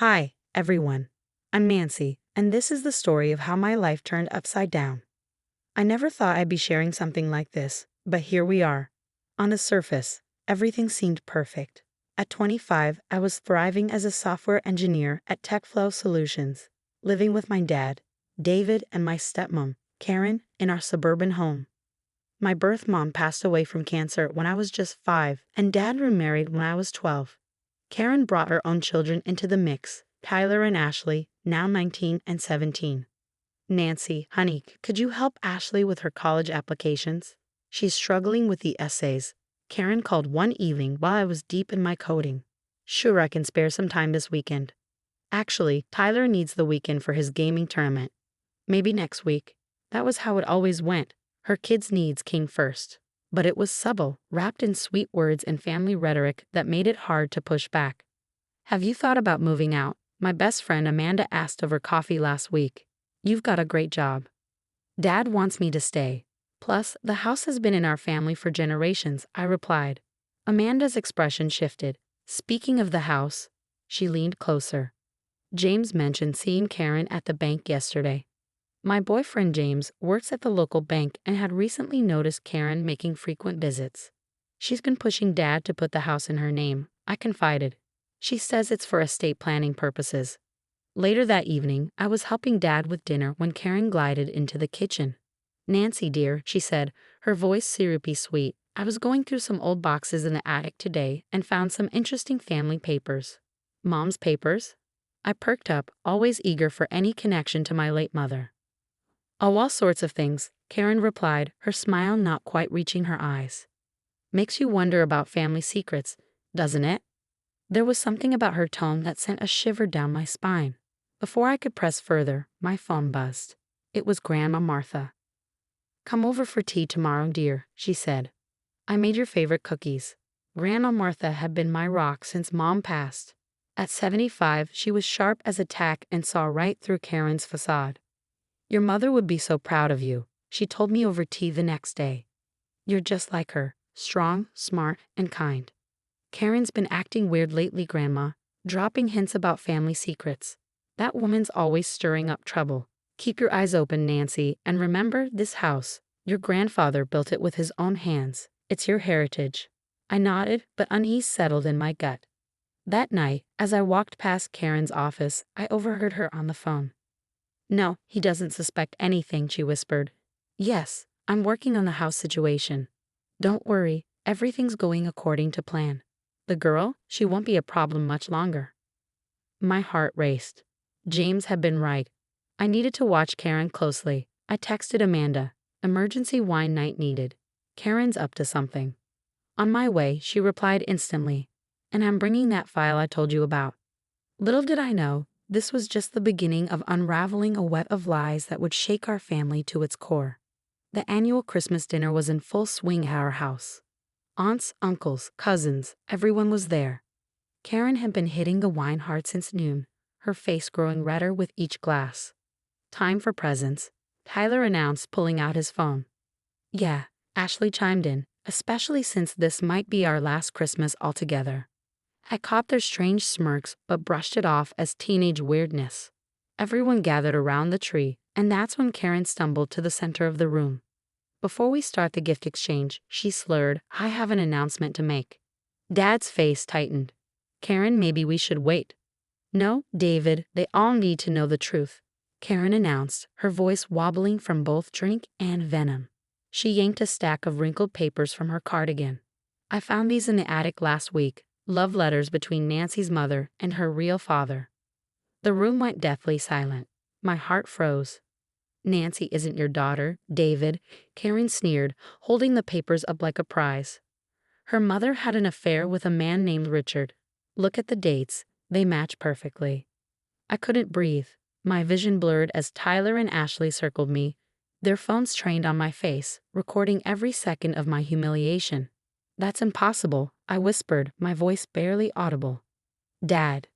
Hi, everyone. I'm Nancy, and this is the story of how my life turned upside down. I never thought I'd be sharing something like this, but here we are. On the surface, everything seemed perfect. At 25, I was thriving as a software engineer at TechFlow Solutions, living with my dad, David, and my stepmom, Karen, in our suburban home. My birth mom passed away from cancer when I was just 5, and dad remarried when I was 12. Karen brought her own children into the mix, Tyler and Ashley, now 19 and 17. Nancy, honey, could you help Ashley with her college applications? She's struggling with the essays. Karen called one evening while I was deep in my coding. Sure, I can spare some time this weekend. Actually, Tyler needs the weekend for his gaming tournament. Maybe next week. That was how it always went. Her kids' needs came first. But it was subtle, wrapped in sweet words and family rhetoric that made it hard to push back. Have you thought about moving out? My best friend Amanda asked over coffee last week. You've got a great job. Dad wants me to stay. Plus, the house has been in our family for generations, I replied. Amanda's expression shifted. Speaking of the house, she leaned closer. James mentioned seeing Karen at the bank yesterday. My boyfriend James works at the local bank and had recently noticed Karen making frequent visits. She's been pushing Dad to put the house in her name, I confided. She says it's for estate planning purposes. Later that evening, I was helping Dad with dinner when Karen glided into the kitchen. Nancy, dear, she said, her voice syrupy sweet, I was going through some old boxes in the attic today and found some interesting family papers. Mom's papers? I perked up, always eager for any connection to my late mother. Oh, all sorts of things, Karen replied, her smile not quite reaching her eyes. Makes you wonder about family secrets, doesn't it? There was something about her tone that sent a shiver down my spine. Before I could press further, my phone buzzed. It was Grandma Martha. Come over for tea tomorrow, dear, she said. I made your favorite cookies. Grandma Martha had been my rock since Mom passed. At 75, she was sharp as a tack and saw right through Karen's facade. Your mother would be so proud of you, she told me over tea the next day. You're just like her, strong, smart, and kind. Karen's been acting weird lately, Grandma, dropping hints about family secrets. That woman's always stirring up trouble. Keep your eyes open, Nancy, and remember this house. Your grandfather built it with his own hands. It's your heritage. I nodded, but unease settled in my gut. That night, as I walked past Karen's office, I overheard her on the phone. No, he doesn't suspect anything, she whispered. Yes, I'm working on the house situation. Don't worry, everything's going according to plan. The girl, she won't be a problem much longer. My heart raced. James had been right. I needed to watch Karen closely. I texted Amanda. Emergency wine night needed. Karen's up to something. On my way, she replied instantly. And I'm bringing that file I told you about. Little did I know, this was just the beginning of unraveling a web of lies that would shake our family to its core. The annual Christmas dinner was in full swing at our house. Aunts, uncles, cousins, everyone was there. Karen had been hitting the wine hard since noon, her face growing redder with each glass. Time for presents, Tyler announced, pulling out his phone. Yeah, Ashley chimed in, especially since this might be our last Christmas altogether. I caught their strange smirks but brushed it off as teenage weirdness. Everyone gathered around the tree, and that's when Karen stumbled to the center of the room. Before we start the gift exchange, she slurred, I have an announcement to make. Dad's face tightened. Karen, maybe we should wait. No, David, they all need to know the truth, Karen announced, her voice wobbling from both drink and venom. She yanked a stack of wrinkled papers from her cardigan. I found these in the attic last week, love letters between Nancy's mother and her real father. The room went deathly silent. My heart froze. Nancy isn't your daughter, David, Karen sneered, holding the papers up like a prize. Her mother had an affair with a man named Richard. Look at the dates, they match perfectly. I couldn't breathe. My vision blurred as Tyler and Ashley circled me, their phones trained on my face, recording every second of my humiliation. That's impossible, I whispered, my voice barely audible. Dad.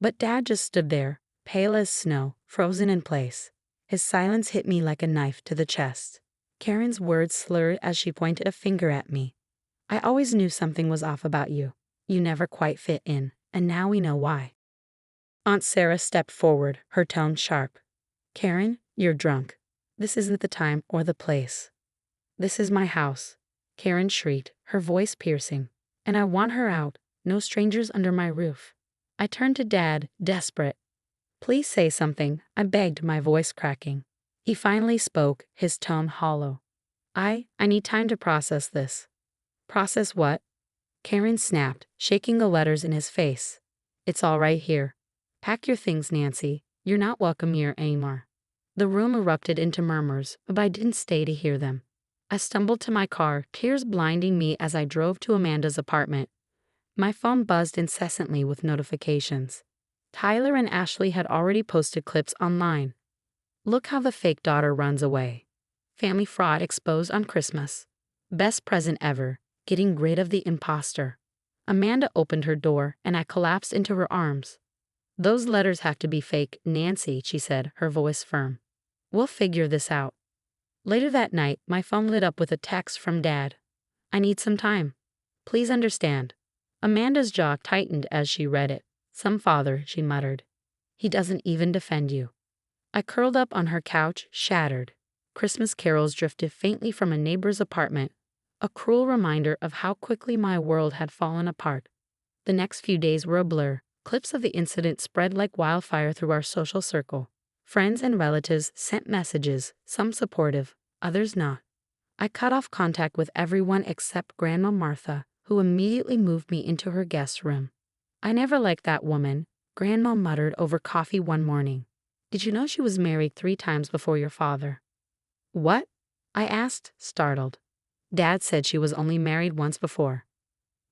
But Dad just stood there, pale as snow, frozen in place. His silence hit me like a knife to the chest. Karen's words slurred as she pointed a finger at me. I always knew something was off about you. You never quite fit in, and now we know why. Aunt Sarah stepped forward, her tone sharp. Karen, you're drunk. This isn't the time or the place. This is my house. Karen shrieked, her voice piercing. And I want her out. No strangers under my roof. I turned to Dad, desperate. Please say something, I begged, my voice cracking. He finally spoke, his tone hollow. I need time to process this. Process what? Karen snapped, shaking the letters in his face. It's all right here. Pack your things, Nancy. You're not welcome here anymore. The room erupted into murmurs, but I didn't stay to hear them. I stumbled to my car, tears blinding me as I drove to Amanda's apartment. My phone buzzed incessantly with notifications. Tyler and Ashley had already posted clips online. Look how the fake daughter runs away. Family fraud exposed on Christmas. Best present ever, getting rid of the imposter. Amanda opened her door and I collapsed into her arms. Those letters have to be fake, Nancy, she said, her voice firm. We'll figure this out. Later that night, my phone lit up with a text from Dad. I need some time. Please understand. Amanda's jaw tightened as she read it. Some father, she muttered. He doesn't even defend you. I curled up on her couch, shattered. Christmas carols drifted faintly from a neighbor's apartment, a cruel reminder of how quickly my world had fallen apart. The next few days were a blur. Clips of the incident spread like wildfire through our social circle. Friends and relatives sent messages, some supportive, others not. I cut off contact with everyone except Grandma Martha, who immediately moved me into her guest room. I never liked that woman, Grandma muttered over coffee one morning. Did you know she was married 3 times before your father? What? I asked, startled. Dad said she was only married once before.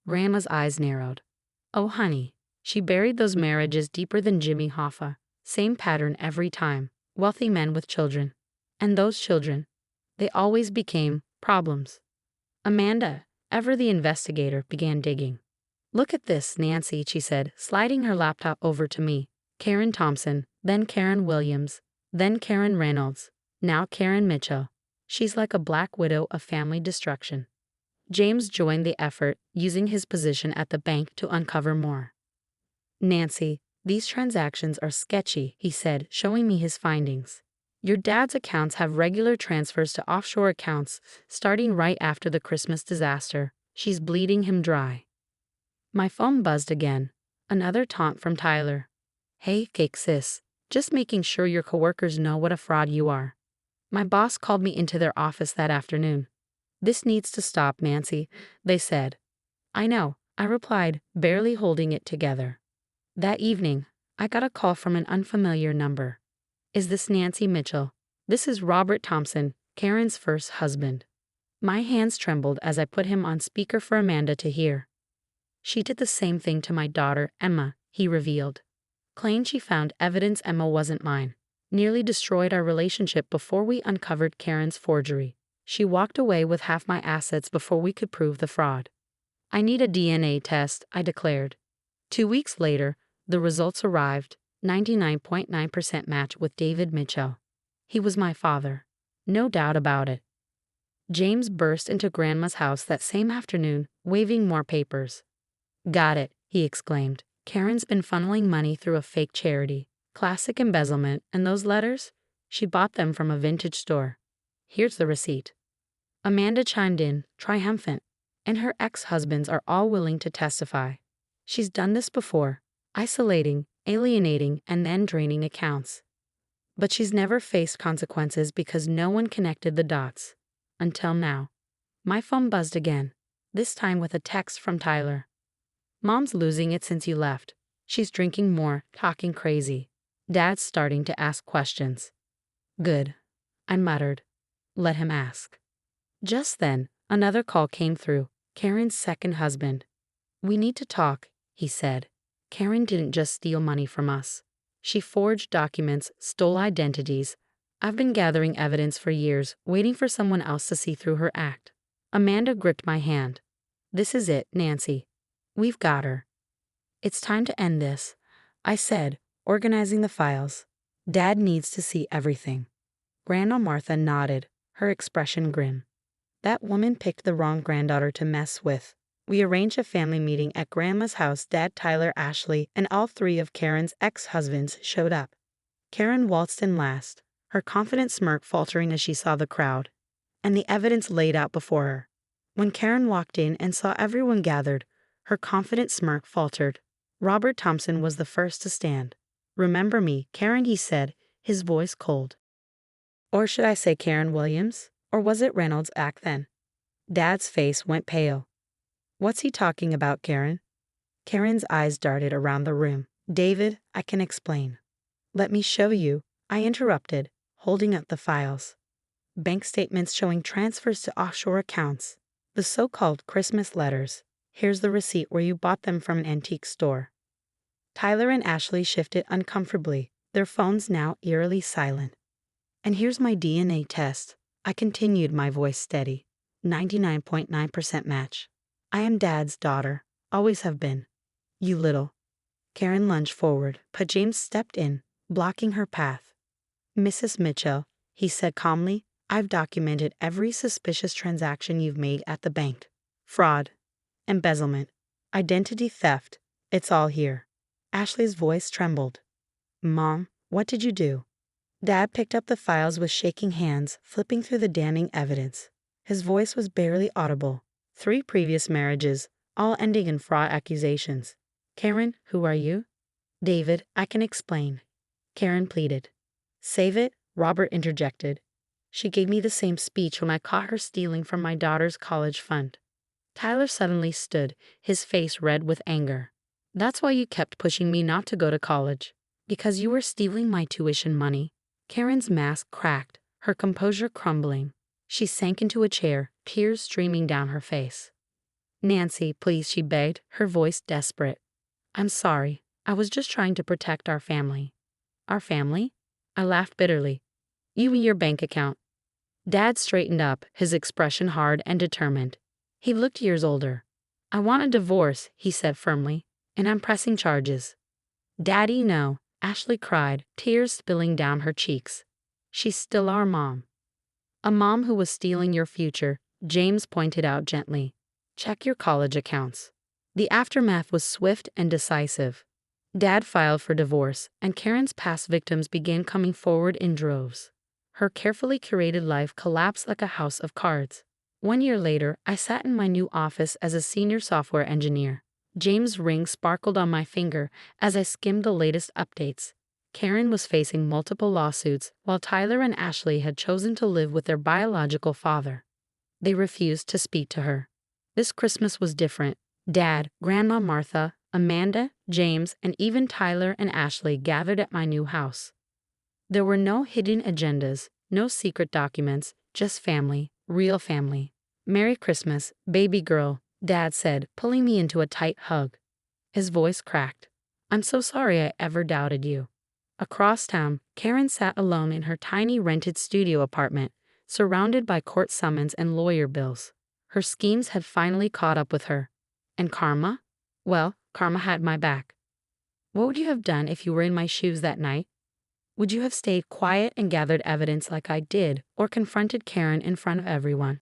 Grandma's eyes narrowed. Oh, honey, she buried those marriages deeper than Jimmy Hoffa. Same pattern every time. Wealthy men with children. And those children, they always became problems. Amanda, ever the investigator, began digging. Look at this, Nancy, she said, sliding her laptop over to me. Karen Thompson, then Karen Williams, then Karen Reynolds, now Karen Mitchell. She's like a black widow of family destruction. James joined the effort, using his position at the bank to uncover more. Nancy, these transactions are sketchy, he said, showing me his findings. Your dad's accounts have regular transfers to offshore accounts, starting right after the Christmas disaster. She's bleeding him dry. My phone buzzed again. Another taunt from Tyler. Hey, cake sis, just making sure your coworkers know what a fraud you are. My boss called me into their office that afternoon. This needs to stop, Nancy, they said. I know, I replied, barely holding it together. That evening, I got a call from an unfamiliar number. Is this Nancy Mitchell? This is Robert Thompson, Karen's first husband. My hands trembled as I put him on speaker for Amanda to hear. She did the same thing to my daughter, Emma, he revealed. Claimed she found evidence Emma wasn't mine. Nearly destroyed our relationship before we uncovered Karen's forgery. She walked away with half my assets before we could prove the fraud. I need a DNA test, I declared. 2 weeks later, the results arrived, 99.9% match with David Mitchell. He was my father. No doubt about it. James burst into Grandma's house that same afternoon, waving more papers. Got it, he exclaimed. Karen's been funneling money through a fake charity. Classic embezzlement, and those letters? She bought them from a vintage store. Here's the receipt. Amanda chimed in, triumphant, and her ex-husbands are all willing to testify. She's done this before, isolating, alienating, and then draining accounts. But she's never faced consequences because no one connected the dots. Until now. My phone buzzed again, this time with a text from Tyler. Mom's losing it since you left. She's drinking more, talking crazy. Dad's starting to ask questions. Good, I muttered. Let him ask. Just then, another call came through, Karen's second husband. We need to talk, he said. Karen didn't just steal money from us. She forged documents, stole identities. I've been gathering evidence for years, waiting for someone else to see through her act. Amanda gripped my hand. This is it, Nancy. We've got her. It's time to end this, I said, organizing the files. Dad needs to see everything. Grandma Martha nodded, her expression grim. That woman picked the wrong granddaughter to mess with. We arranged a family meeting at Grandma's house. Dad, Tyler, Ashley, and all three of Karen's ex-husbands showed up. Karen waltzed in last, her confident smirk faltering as she saw the crowd and the evidence laid out before her. When Karen walked in and saw everyone gathered, her confident smirk faltered. Robert Thompson was the first to stand. "Remember me, Karen," he said, his voice cold. Or should I say Karen Williams? Or was it Reynolds back then? Dad's face went pale. "What's he talking about, Karen?" Karen's eyes darted around the room. "David, I can explain." "Let me show you," I interrupted, holding up the files. Bank statements showing transfers to offshore accounts. The so-called Christmas letters. Here's the receipt where you bought them from an antique store. Tyler and Ashley shifted uncomfortably, their phones now eerily silent. "And here's my DNA test," I continued, my voice steady. 99.9% match. I am Dad's daughter. Always have been. You little. Karen lunged forward, but James stepped in, blocking her path. "Mrs. Mitchell," he said calmly, "I've documented every suspicious transaction you've made at the bank. Fraud, embezzlement, identity theft. It's all here." Ashley's voice trembled. "Mom, what did you do?" Dad picked up the files with shaking hands, flipping through the damning evidence. His voice was barely audible. 3 previous marriages, all ending in fraud accusations. "Karen, who are you?" "David, I can explain," Karen pleaded. "Save it," Robert interjected. "She gave me the same speech when I caught her stealing from my daughter's college fund." Tyler suddenly stood, his face red with anger. "That's why you kept pushing me not to go to college. Because you were stealing my tuition money." Karen's mask cracked, her composure crumbling. She sank into a chair, tears streaming down her face. "Nancy, please," she begged, her voice desperate. "I'm sorry. I was just trying to protect our family." "Our family?" I laughed bitterly. "You and your bank account." Dad straightened up, his expression hard and determined. He looked years older. "I want a divorce," he said firmly, "and I'm pressing charges." "Daddy, no," Ashley cried, tears spilling down her cheeks. "She's still our mom." "A mom who was stealing your future," James pointed out gently. "Check your college accounts." The aftermath was swift and decisive. Dad filed for divorce, and Karen's past victims began coming forward in droves. Her carefully curated life collapsed like a house of cards. 1 year later, I sat in my new office as a senior software engineer. James' ring sparkled on my finger as I skimmed the latest updates. Karen was facing multiple lawsuits, while Tyler and Ashley had chosen to live with their biological father. They refused to speak to her. This Christmas was different. Dad, Grandma Martha, Amanda, James, and even Tyler and Ashley gathered at my new house. There were no hidden agendas, no secret documents, just family, real family. "Merry Christmas, baby girl," Dad said, pulling me into a tight hug. His voice cracked. "I'm so sorry I ever doubted you." Across town, Karen sat alone in her tiny rented studio apartment, surrounded by court summons and lawyer bills. Her schemes had finally caught up with her. And karma? Well, karma had my back. What would you have done if you were in my shoes that night? Would you have stayed quiet and gathered evidence like I did, or confronted Karen in front of everyone?